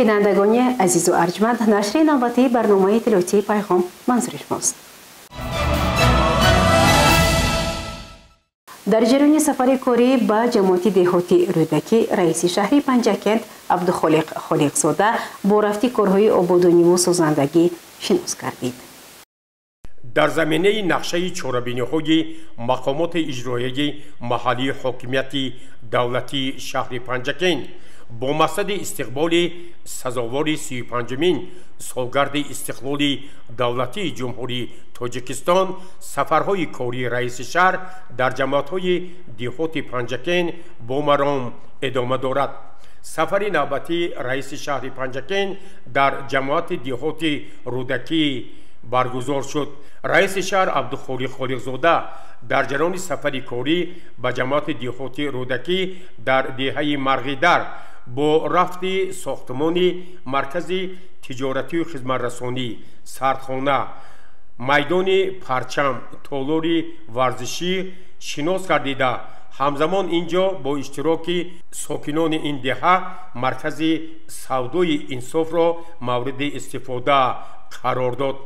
بینندگان عزیز و ارجمند، نشر نوبتی برنامه اطلاعاتی پیغام منظور شماست. در جریان سفر کاری به جماعت دهاتی رودکی، رئیس شهر پنجکند عبدالخالق خالقزاده با رفتی کارهای آبادانی و سازندگی شناس گردید. در زمینه نقشه چاره‌بینی‌های مقامات اجرایی محلی حاکمیت دولتی شهر پنجکند با مقصد استقبال سزاوار 35مین سالگرد استقلال دولتی جمهوری تاجیکستان، سفرهای کاری رئیس شهر در جماعت‌های دهات پنجکند با مرام ادامه دارد. سفر نوبتی رئیس شهر پنجکند در جماعت دهات رودکی برگزار شد. رئیس شهر عبدالخالق خالقزاده در جریان سفر کاری به جماعت دهات رودکی در دهه مرغیدر با رفت ساختمان مرکز تجارتی و خدمت رسانی، سردخانه، میدان پرچم، تالار ورزشی شناس گردیده، همزمان اینجا با اشتراک ساکنان این دهه مرکز سودای انصاف را مورد استفاده قرار داد.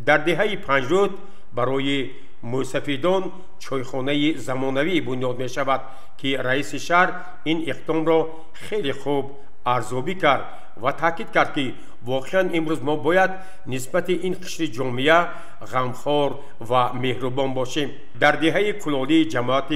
در دهه 50 برای موسفیدان چایخانه زمانوی بنیاد می شود که رئیس شهر این اقدام را خیلی خوب ارزیابی کرد و تاکید کرد که واقعا امروز ما باید نسبت این قشر جامعه غمخوار و مهربان باشیم. در دهه کلالی جماعت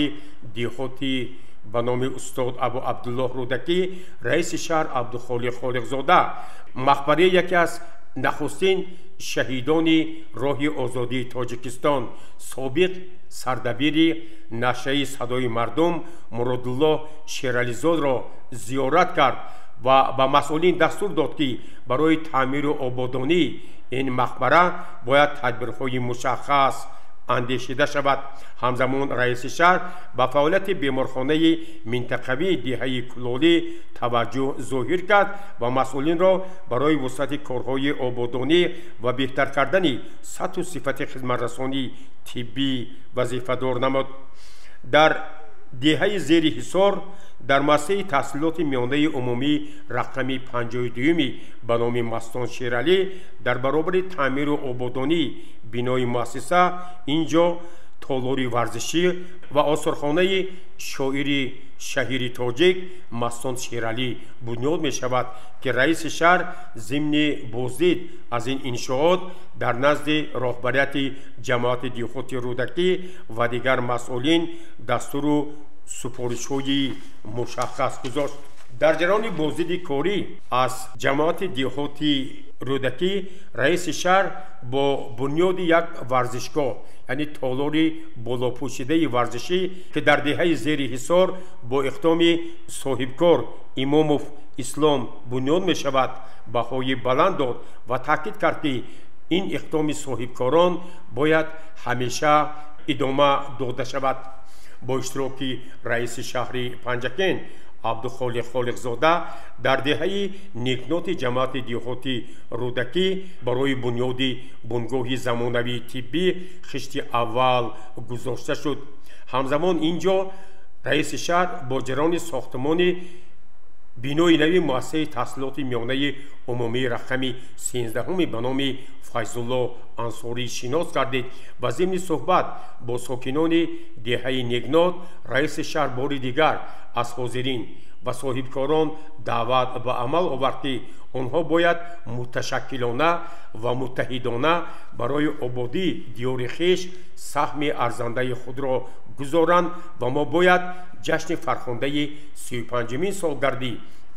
دهاتی به نام استاد ابو عبدالله رودکی، رئیس شهر عبدالخالق خالقزاده مقبره یکی از نخستین شهیدان راه آزادی تاجیکستان، سابق سردبیر نشریه صدای مردم مرادالله شیرعلیزاد را زیارت کرد و به مسئولین دستور داد که برای تعمیر و آبادانی این مقبره باید تدبیرهای مشخص اندیشیده شود. همزمان رئیس شهر به فعالیت بیمارخانه منطقوی دهه کلالی توجه ظاهر کرد و مسئولین را برای وسعت کارهای آبادانی و بهتر کردن سطح و صفت خدمت رسانی طبی وظیفه‌دار نمود. در دهه زیر حصار در مسئله تحصیلات میانه عمومی رقم 52 به نام مستان شیرعلی در برابر تعمیر و آبادانی بنای مؤسسه، اینجا تالار ورزشی و آثارخانه شاعر شهیر تاجیک مستان شیرعلی بنیاد می شود که رئیس شهر ضمن بازدید از این انشاءات در نزد رهبریت جماعت دهات رودکی و دیگر مسئولین دستور و سفارش‌های مشخص گذاشت. در جریان بازدید کاری از جماعت دهاتی رودکی، رئیس شهر با بنیاد یک ورزشگاه یعنی تالار بالاپوشیده ورزشی که در دهه زیر حصار با اقدام صاحبکار اماموف اسلام بنیاد می شود بهای بلند داد و تاکید کرد که این اقدام صاحبکاران باید همیشه ادامه داده شود. با اشتراک رئیس شهر پنجکند عبدالخالق خالقزاده در دهه نیکنات جماعت دهاتی رودکی برای بنیاد بنگاه زمانوی طبی خشت اول گذاشته شد. همزمان اینجا رئیس شهر با جریان ساختمان بینای نوی مؤسسه تحصیلات میانه عمومی رقم 13 به نام فیض‌الله انصاری شناس گردید و ضمن صحبت با ساکنان دهه نیکنات، رئیس شهر بار دیگر از حاضرین و صاحبکاران دعوت به عمل آورد که آنها باید متشکلانه و متحدانه برای آبادی دیار خویش سهم ارزنده خود را گذارند و ما باید جشن فرخنده 35مین سالگرد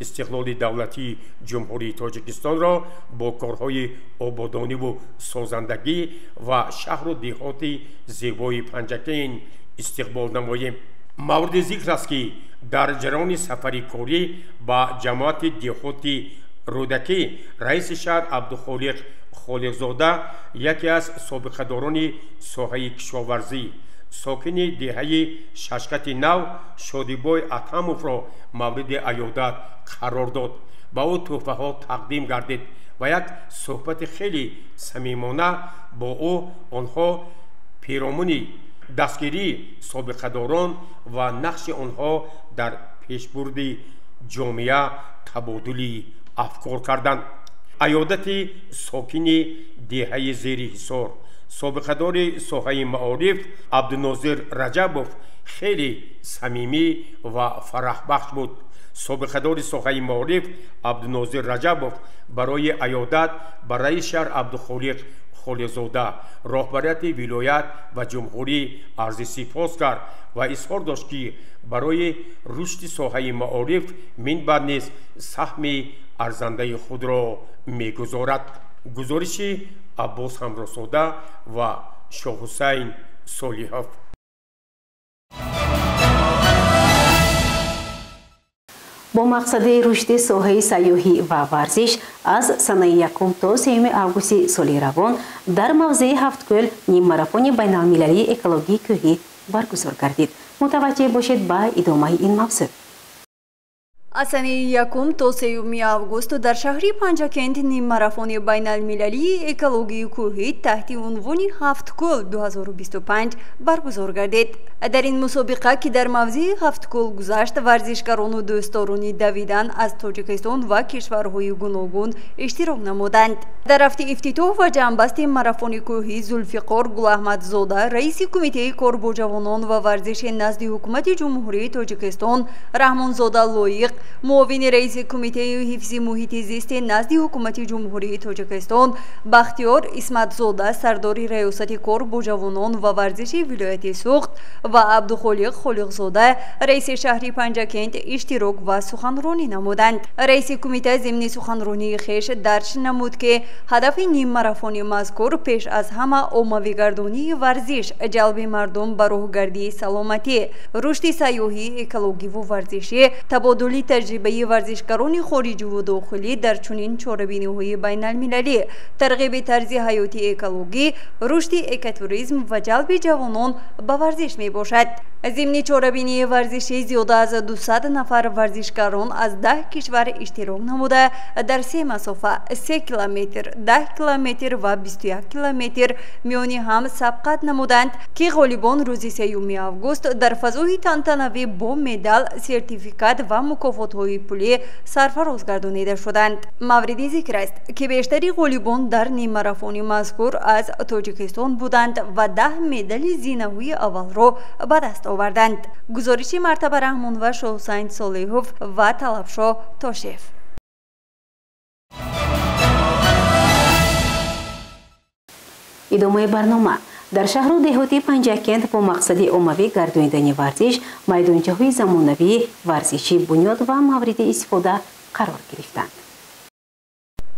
استقلال دولتی جمهوری تاجیکستان را با کارهای آبادانی و سازندگی و شهر و دهات زیبای پنجکند استقبال نماییم. مورد ذکر است که در جریان سفر کاری با جماعت دهاتی رودکی، رئیس شهر عبدالخالق خالقزاده یکی از سابقه‌داران ساحه کشاورزی ساکن دهه ششکت نو شادیبای اتموف را مورد عیادت قرار داد. با او تحفه ها تقدیم گردید و یک صحبت خیلی صمیمانه با او آنها پیرامون دستگیری سابقه‌داران و نقش آنها در پیشبرد جامعه تبادل افکار کردند. ایادت ساکن دهه زیر حصار سابقه‌دار ساحه معارف عبدالناصر رجبوف خیلی صمیمی و فرحبخش بود. سابقه‌دار ساحه معارف عبدالناصر رجبوف برای ایادت به رئیس شهر عبدالخالق خالق‌زاده راهبریت ولایت و جمهوری عرض سپاس کرد و اظهار داشت که برای رشد ساحه معارف منبع نیز سهم ارزنده خود را می‌گذارد. گزارش عباس همراساده و شاه حسین صالحов. با مقصد رشد ساحه سیاحی و ورزش از سنه 1 تا 3 آگوست سال روان در موضع هفت‌گل نیم ماراتون بین المللی اکولوژی کوهی برگزار گردید. متوجه باشید با ادامه این موضوع. از سنه 1 تا 3 آگوست در شهر پنجاکند نیم ماراتون بین المللی اکولوژی کوهی تحت عنوان هفت‌گل 2025 برگزار گردید. در این مسابقه که در موضع هفت‌گل گذشت، ورزشکاران و دوستداران دویدن از تاجیکستان و کشورهای گوناگون اشتراک نمودند. در هفته افتتاح و جنبست ماراتون کوهی ذوالفقار گلاحمدزاده رئیس کمیته کار با جوانان و ورزش نزد حکومت جمهوری تاجیکستان، رحمانزاده لایق معاون رئیس کمیته حفظ محیط زیست نزد حکومت جمهوری تاجیکستان، بختیار اسمتزاده سردار ریاست کار با جوانان و ورزش ولایت سوخت و عبدالخالق خالق‌زاده رئیس شهر پنجاکند اشتراک و سخنرانی نمودند. رئیس کمیته ضمن سخنرانی خویش درج نمود که هدف نیم ماراتون مذکور پیش از همه عمومی‌گردانی ورزش، جلب مردم به راهگردی سلامتی، رشد سیاحی، اکولوژی و ورزشی، تبادل تجربه ورزشکاران خارجی و داخلی در چنین چهاربینی‌های بین المللی، ترغیب طرز حیاتی اکولوژی، رشد اکوتوریسم و جلب جوانان به ورزش می باشد. ضمن چهاربینی ورزشی زیاده از 200 نفر ورزشکاران از 10 کشور اشتراک نموده در 3 مسافه 3 کیلومتر، 10 کیلومتر و 21 کیلومتر میانی هم سبقت نمودند که غالبان روز 3 آگوست در فضای تنتنوی با مدال، سرتیفیکات و مکافات‌های پولی سرفراز گردانیده شدند. مورد ذکر است که بیشتری غالبان در نیم ماراتون مذکور از تاجیکستان بودند و 10 مدال زینه‌های اول را به دست آوردند. گزارش مرتبه رحمان و شاه حسین صالحov و طلبشاه تاشف. ادامه برنامه در شهر و دهات پنجاکند با مقصد عمومی گردانیدن ورزش، میدانچه‌های زمانوی ورزشی بنیاد و مورد استفاده قرار گرفتند.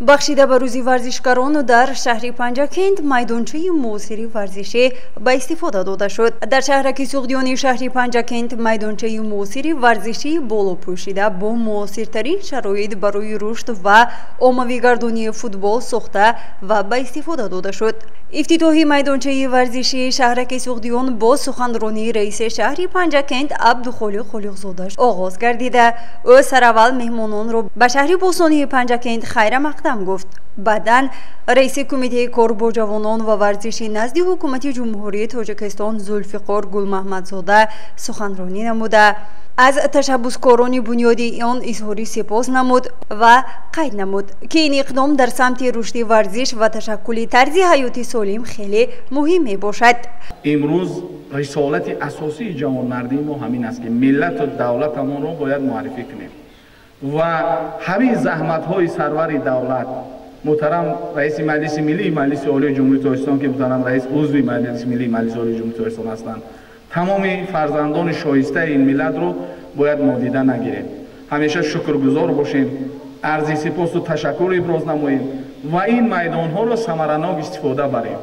بخشیده به روزی ورزشکاران در شهر پنجاکند میدانچه معاصر ورزشی به استفاده داده شد. در شهرک سوقدیان شهر پنجاکند میدانچه معاصر ورزشی بالا پوشیده با معاصرترین شرایط برای رشد و عمومی‌گردانی فوتبال ساخته و به استفاده داده شد. افتتاح میدانچه ورزشی شهرک سوقدیان با سخنرانی رئیس شهر پنجاکند عبدالخالق خالق‌زاده آغاز گردیده. او سراول مهمانان را به شهر باستانی پنجاکند خیر مقدم گفت. بعداً رئیس کمیته کار با جوانان و ورزش نزد حکومت جمهوری تاجیکستان ذوالفقار گلمحمدزاده سخنرانی نموده. از تشبسکاران بنیادی آن اظهار سپاس نمود و قید نمود که این اقدام در سمت رشد ورزش و تشکل طرز حیاتی سالم خیلی مهم می باشد. امروز رسالت اساسی جوانمردی ما همین است که ملت و دولت ما رو باید معرفی کنیم و همین زحمت های سرور دولت محترم رئیس مجلس ملی مجلس عالی جمهوری تاجیکستان که محترم رئیس عضو مجلس ملی مجلس عالی جمهوری تاجیکستان هستند، تمام فرزندان شایسته این ملت رو باید نادیده نگیریم. همیشه شکرگزار باشیم، عرض سپاس و تشکر ابراز نماییم و این میدان ها رو ثمرناک استفاده بریم.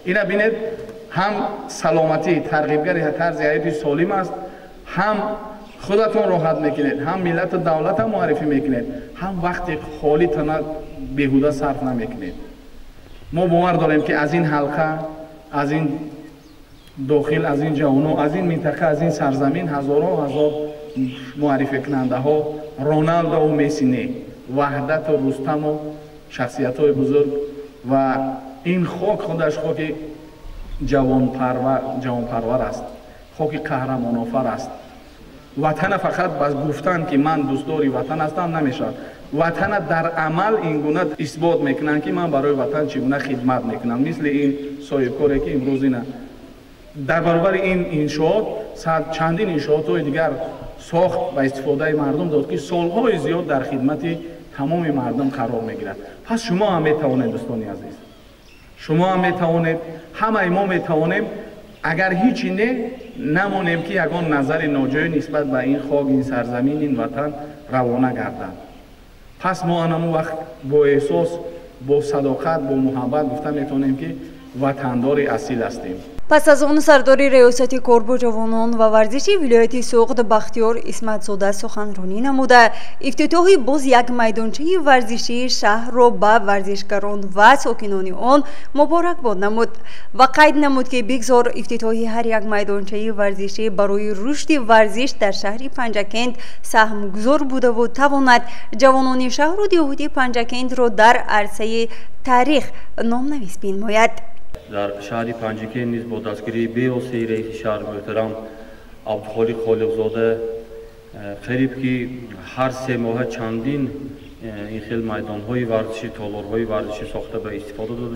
اینا ببینید هم سلامتی ترغیبگر طرز حیاتی سالم است، هم خودتون راحت میکنید، هم ملت و دولت هم معرفی میکنید، هم وقت خالی تنها بیهوده صرف نمیکنید. ما باور داریم که از این حلقه، از این داخل، از این جوانو، از این منطقه، از این سرزمین هزارها هزار معرفی کننده ها، رونالدو و میسی، وحدت و رستم و شخصیت های بزرگ و این خاک خودش خاک جوان پرور است، خاک قهرمان آفر است. وطن فقط بس گفتن که من دوستدار وطن هستم نمیشه. ватана дар амал ин гуна исбот мекунанд ки ман барои ватан чӣ гуна хидмат мекунам. Мисли ин соҳибкоре ки имрӯз ина дар баробари ин иншоот чандин иншоотҳои дигар сохт ва истифодаи мардум дод ки солҳои зиёд дар хидмати тамоми мардум қарор мегирад. Пас шумо ҳам метавонед, дӯстони азиз, шумо ҳам метавонед, ҳамаи мо метавонем агар ҳичи не намонем ки ягон назари ноҷоӣ нисбат ба ин хок, ин сарзамин, ин ватан равона гардад. пас мо анамун вақт бо эҳсос, бо садоқат, бо муҳаббат гуфта метавонем ки ватандори асил ҳастем. пас аз он сардори риёсати кор бо ҷавонон ва варзиши вилояти Суғд Бахтиёр Исматзода суханронӣ намуда ифтитоҳи боз як майдончаи варзиши шаҳрро ба варзишгарон ва сокинони он муборакбод намуд ва қайд намуд ки бигзор ифтитоҳи ҳар як майдончаи варзишӣ барои рушди варзиш дар шаҳри Панҷакент саҳмгузор будаву тавонад ҷавонони шаҳру диҳоти Панҷакентро дар арсаи таърих номнавис бинамояд. در شهر پنجکین نیز با دستگیری بی‌واسطه رئیس شهر محترم عبدالخالق خالقزاده قریب که هر 3 ماه چندین این خیل میدان‌های ورزشی، تالارهای ورزشی ساخته به استفاده داده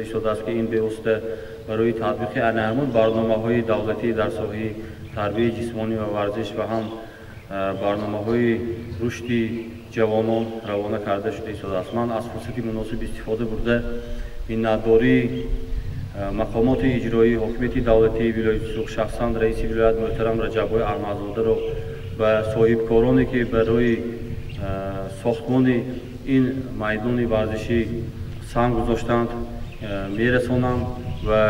شده است که این بی‌واسطه برای تطبیق همون برنامه‌های دولتی در ساحه تربیت جسمانی و ورزش و هم برنامه‌های رشد جوانان روانه کرده شده است. من از فرصت مناسب استفاده برده minnatdori maqomoti ijroiy hokimiyati davlati viloyati Suғд shaxsan raisi viloyat muhtaram Rajabboy Ahmadzodaро va sohibkoroне ki барои сохтмони ин майдони варзишӣ санг гузоштанд мерасонам ва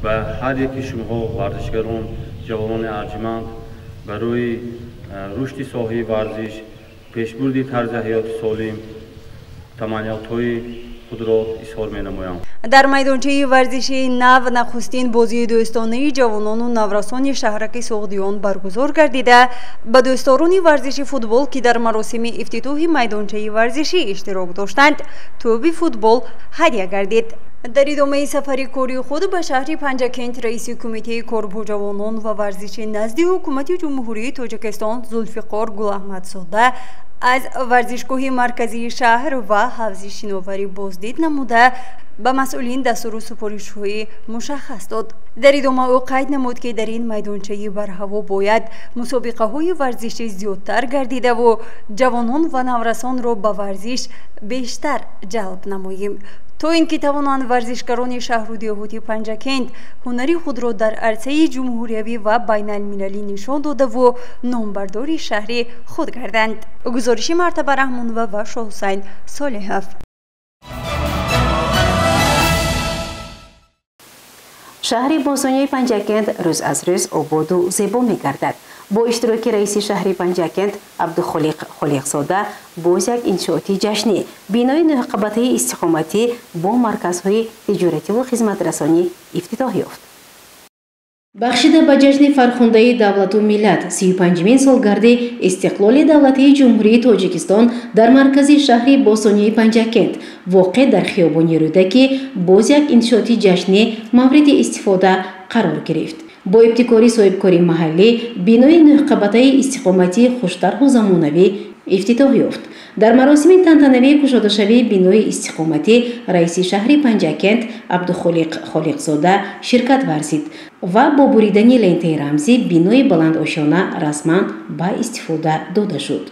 ба ҳар яки шумоҳо варзишгарон, ҷавонони арҷманд барои рушди соҳаи варзиш, пешбурди тарзи ҳаёти солим таманниётҳои дар майдончаи варзиши нав нахустин бозии дӯстонаи ҷавонону наврасони шаҳраки Суғдиён баргузор гардида ба дӯстдорони варзиши футбол ки дар маросими ифтитоҳи майдончаи варзишӣ иштирок доштанд тӯби футбол ҳадя гардид. дар идомаи сафари кори худ ба шаҳри Панҷакент раиси кумитаи корбоҷавонон ва варзиши назди ҳукумати ҷумҳурии Тоҷикистон Зулфиқор Гулаҳмадзода аз варзишгоҳи марказии шаҳр ва ҳавзи шиноварӣ боздид намуда ба масъулин дастуру супоришҳои мушаххас дод. дар идома ӯ қайд намуд ки дар ин майдончаи барҳаво бояд мусобиқаҳои варзишӣ зиёдтар гардидаву ҷавонон ва наврасонро ба варзиш бештар ҷалб намоем то ин ки тавонанд варзишгарони шаҳру диҳоти Панҷакент ҳунари худро дар арсаи ҷумҳуриявӣ ва байналмилалӣ нишон додаву номбардори шаҳри худ гарданд. гузориши Мартаба Раҳмонова ва Шоҳусайн Солиҳов. шаҳри босонии Панҷакент рӯз аз рӯз ободу зебо мегардад. бо иштироки раиси шаҳри Панҷакент Абдухолиқ Холиқзода боз як иншооти ҷашнӣ бинои нӯҳқабатаи истиқоматӣ бо марказҳои тиҷоративу хизматрасонӣ ифтитоҳ ёфт. бахшида ба ҷашни фархундаи давлату миллат 35-мин солгарди истиқлоли давлатии ҷумҳурии Тоҷикистон дар маркази шаҳри босонии Панҷакент воқеъ дар хиёбони Рӯдаки боз як иншооти ҷашнӣ мавриди истифода қарор гирифт. бо ибтикори соҳибкори маҳаллӣ бинои нӯҳқабатаи истиқоматии хуштарҳу замонавӣ ифтитоҳ ёфт. дар маросими тантанавии кушодашавии бинои истиқоматӣ раиси шаҳри Панҷакент Абдухолиқ Холиқзода ширкат варзид ва бо буридани лентаи рамзӣ бинои баландошона расман ба истифода дода шуд.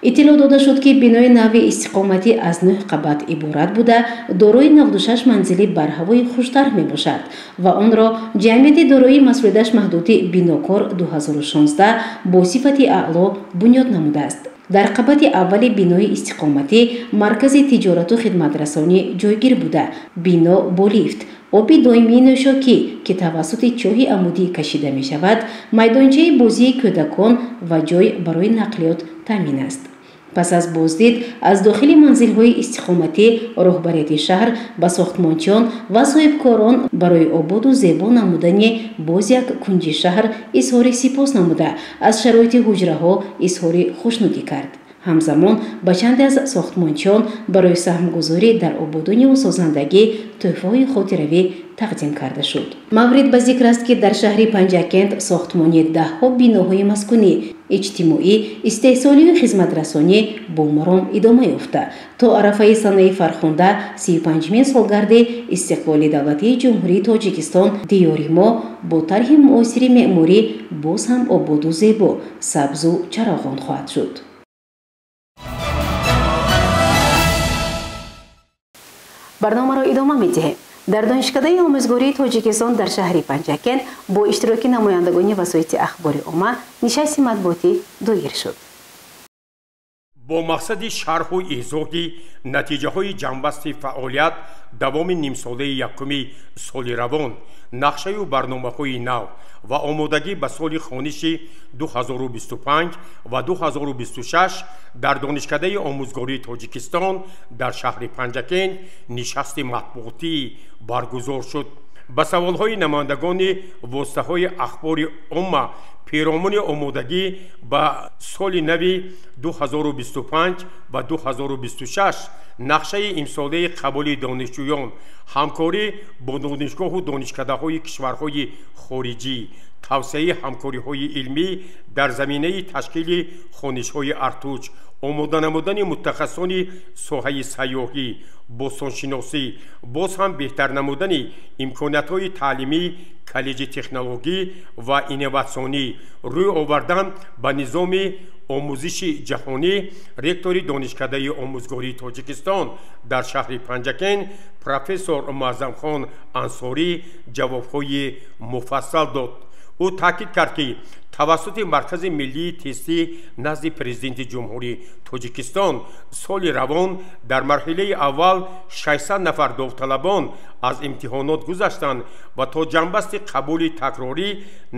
иттилоъ дода шуд ки бинои нави истиқоматӣ аз 9 қабат иборат буда дорои 96 манзили барҳавои хуштар мебошад ва онро ҷамъияти дорои масъулияташ маҳдуди бинокор 2016 бо сифати аъло бунёд намудааст. дар қабати аввали бинои истиқоматӣ маркази тиҷорату хидматрасонӣ ҷойгир буда бино бо лифт, оби доимии нӯшокӣ ки тавассути чоҳи амудӣ кашида мешавад, майдончаи бозии кӯдакон ва ҷой барои нақлиёт таъмин аст. пас аз боздид аз дохили манзилҳои истиқоматӣ роҳбарияти шаҳр ба сохтмончиён ва соҳибкорон барои ободу зебо намудани боз як кунҷи шаҳр изҳори сипос намуда аз шароити ҳуҷраҳо изҳори хушнудӣ кард. ҳамзамон ба чанде аз сохтмончиён барои саҳмгузорӣ дар ободонӣ ва созандагӣ тӯҳфаҳои хотиравӣ тақдим карда шуд. маврид ба зикр аст, ки дар шаҳри Панҷакент сохтмони даҳҳо биноҳои маскунӣ, иҷтимоӣ, истеҳсолию хизматрасонӣ бо маром идома ёфта. то арафаи санаи фархонда 35-мин солгарди истиқболи давлатии ҷумҳурии Тоҷикистон диёри мо бо тарҳи муосири меъморӣ боз ҳам ободу зебо, сабзу чароғон хоҳад шуд. барномаро идома медиҳем. дар донишкадаи омӯзгории Тоҷикистон дар шаҳри Панҷакент бо иштироки намояндагони васоити ахбори умма нишасти матбуотӣ доир шуд. бо мақсади шарҳу изҳори натиҷаҳои ҷамъбасти фаъолият давоми нимсолаи якуми соли равон, нақшаю барномаҳои нав ва омодагӣ ба соли хониши 2025 ва 2026 дар донишкадаи омӯзгории Тоҷикистон дар шаҳри Панҷакент нишасти матбуотӣ баргузор шуд. ба саволҳои намояндагони воситаҳои ахбори умма пиромони омодагӣ ба соли нави 2025 ва 2026 нақшаи имсолаи қабули донишҷӯён, ҳамкорӣ бо донишгоҳу донишкадаҳои кишварҳои хориҷӣ, тавсеаи ҳамкориҳои илмӣ дар заминаи ташкили хонишҳои артуч, омода намудани мутахассисони соҳаи сайёҳӣ, бостоншиносӣ, боз ҳам беҳтар намудани имкониятҳои таълимӣ, коллеҷи технологӣ ва инноватсионӣ, рӯй овардан ба низоми омӯзиши ҷаҳонӣ, ректори донишкадаи омӯзгории Тоҷикистон дар шаҳри Панҷакент профессор Муаззамхон Ансорӣ ҷавобҳои муфассал дод. ӯ таъкид кард, ки тавассути маркази миллии тестӣ назди президенти ҷумҳурии Тоҷикистон соли равон дар марҳилаи аввал 600 нафар довталабон аз имтиҳонот гузаштанд ва то ҷанбасти қабули такрорӣ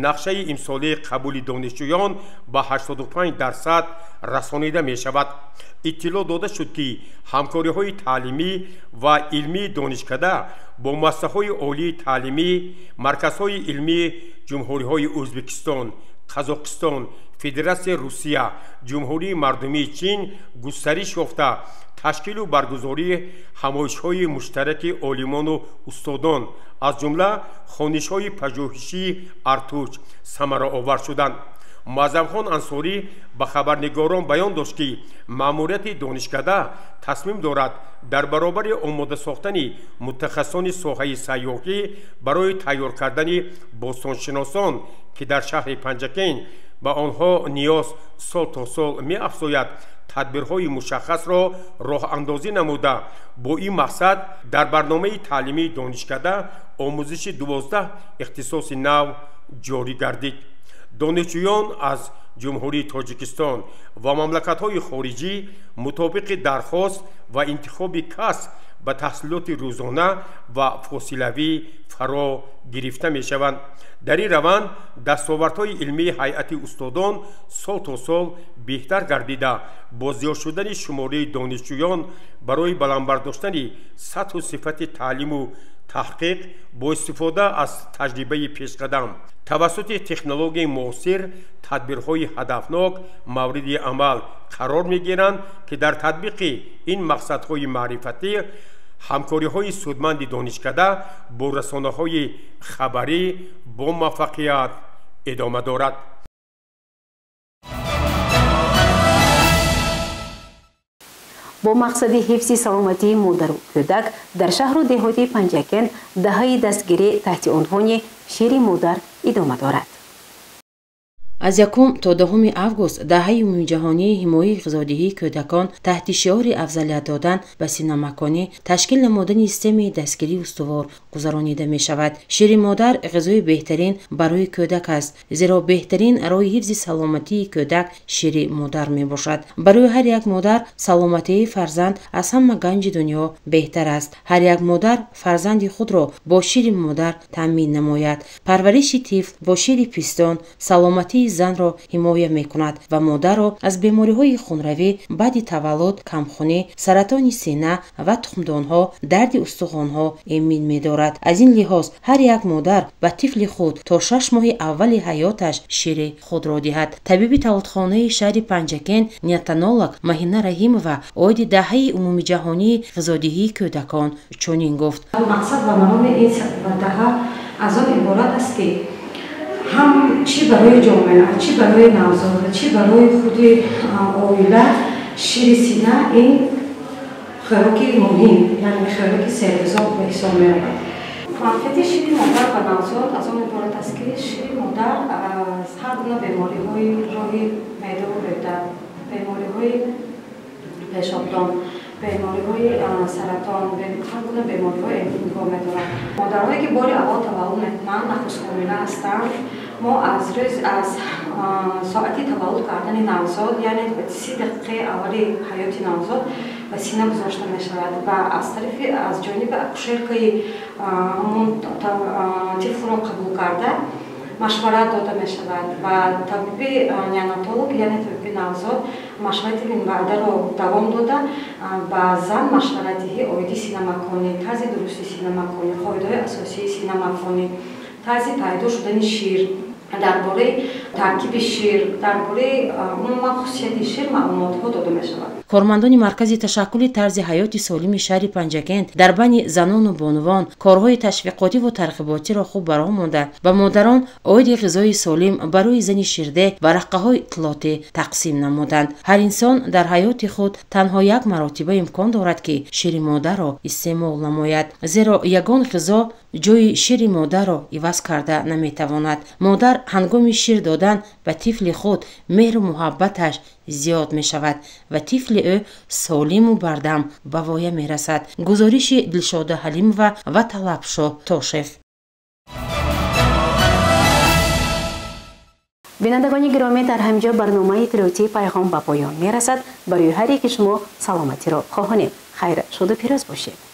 нақшаи имсолаи қабули донишҷӯён ба 85% расонида мешавад. иттилоъ дода шуд, ки ҳамкориҳои таълимӣ ва илмии донишкада бо муассисаҳои олии таълимӣ, марказҳои илмии ҷумҳуриҳои Ӯзбекистон, Қазоқистон, Федератсияи Русия, ҷумҳурии мардумии Чин густариш ёфта ташкилу баргузории ҳамоишҳои муштараки олимону устодон, аз ҷумла хонишҳои пажӯҳишии артуч самараовар шуданд. Муаззамхон Ансорӣ ба хабарнигорон баён дошт, ки маъмурияти донишкада тасмим дорад дар баробари омода сохтани мутахассисони соҳаи сайёҳӣ барои тайёр кардани бостоншиносон, ки дар шаҳри Панҷакент ба онҳо ниёз сол то сол меафзояд, тадбирҳои мушаххасро роҳандозӣ намуда, бо ин мақсад дар барномаи таълимии донишкада омӯзиши 12 ихтисоси нав ҷорӣ гардид. донишҷӯён аз ҷумҳурии Тоҷикистон ва мамлакатҳои хориҷӣ мутобиқи дархост ва интихоби касб ба таҳсилоти рӯзона ва фосилавӣ фаро гирифта мешаванд. дар ин раванд дастовардҳои илмии ҳайати устодон сол то сол беҳтар гардида, бо зиёд шудани шумораи донишҷӯён барои баландбардоштани сатҳу сифати таълиму таҳқиқ бо истифода аз таҷрибаи пешқадам тавассути технологияи муосир тадбирҳои ҳадафнок мавриди амал қарор мегиранд, ки дар татбиқи ин мақсадҳои маърифатӣ ҳамкориҳои судманди донишкада бо расонаҳои хабарӣ бо муваффақият идома дорад. бо мақсади ҳифзи саломатии модару кӯдак дар шаҳру деҳоти Панҷакент даҳаи дастгирӣ таҳти унвони шири модар идома дорад. аз 1 то 2 август даҳаи умумиҷаҳонии ҳимояи ғизодиҳии кӯдакон таҳти шиори афзалият додан ба синамаконӣ ташкил намудани системаи дастгирии устувор гузаронида мешавад. шири модар ғизои беҳтарин барои кӯдак аст, зеро беҳтарин роҳи ҳифзи саломатии кӯдак шири модар мебошад. барои ҳар як модар саломатии фарзанд аз ҳама ганҷи дунё беҳтар аст. ҳар як модар фарзанди худро бо шири модар таъмин намояд. парвариши тифл бо шири пистон саломатии занро ҳимоя мекунад ва модарро аз бемориҳои хунравӣ баъди таваллуд, камхунӣ, саратони сина ва тухмдонҳо, дарди устухонҳо эмин медорад. аз ин лиҳоз ҳар як модар ба тифли худ то 6 моҳи аввали ҳаёташ шири худро диҳад. табиби таваллудхонаи шаҳри Панҷакен неонатолог Маҳина Раҳимова оиди даҳаи умумиҷаҳонии ғизодиҳии кӯдакон чунин гуфт: мақсад ва мароми ин даҳа аз он иборат аст ки ҳам чӣ барои ҷомеа, чӣ барои навзода, чӣ барои худи оила шири сина ин хӯроки муҳим, яъне хӯроки серғизо ба ҳисоб меравад. манфиати шири модар ва навзод аз он иборат аст ки шири модар аз ҳар гуна бемориҳои роҳи маъда ва гӯрда, бемориҳои пешобдон, бемориҳои саратон, ҳар гуна бемориҳо имкон медорад. модарҳое ки бори аввал таваллуд мекунанд, нахустҳомила ҳастанд, мо аз соати таваллуд кардани навзод, яъне 30 дақиқаи аввали ҳаёти навзод ба сина гузошта мешавад ва аз ҷониби акушеркаи тифлро қабул карда машварат дода мешавад ва табиби неонатолог, яъне табиби навзод машварати ваъдаро давом дода ба зан машваратдиҳӣ оиди синамаконӣ, тарзи дурусти синамаконӣ, қоидаҳои асосии синамаконӣ, тарзи пайдо шудани шир, дар бораи таркиби шир, дар бораи умуман хусусияти шир маълумотҳо дода мешавад. кормандони маркази ташаккули тарзи ҳаёти солими шаҳри Панҷакен дар байни занону бонувон корҳои ташвиқотӣ ва тарғиботиро хуб баро монда ба модарон оиди ғизои солим барои зани ширдеҳ ва раққаҳои иттилоотӣ тақсим намуданд. ҳар инсон дар ҳаёти худ танҳо як маротиба имкон дорад ки шири модарро истеъмол намояд, зеро ягон ғизо ҷои шири модарро иваз карда наметавонад. модар ҳангоми шир додан ба тифли худ меҳру муҳаббаташ зиёд мешавад ва тифли ӯ солиму бардам ба воя мерасад. гузориши Дилшода Ҳалимова ва Талабшоҳ Тошев. бинандагони гиромӣ, дар ҳамҷо барномаи иттилоотии пайғом ба поён мерасад. барои ҳар яки шумо саломатиро хоҳонем. хайр, шуду пирӯз бошед.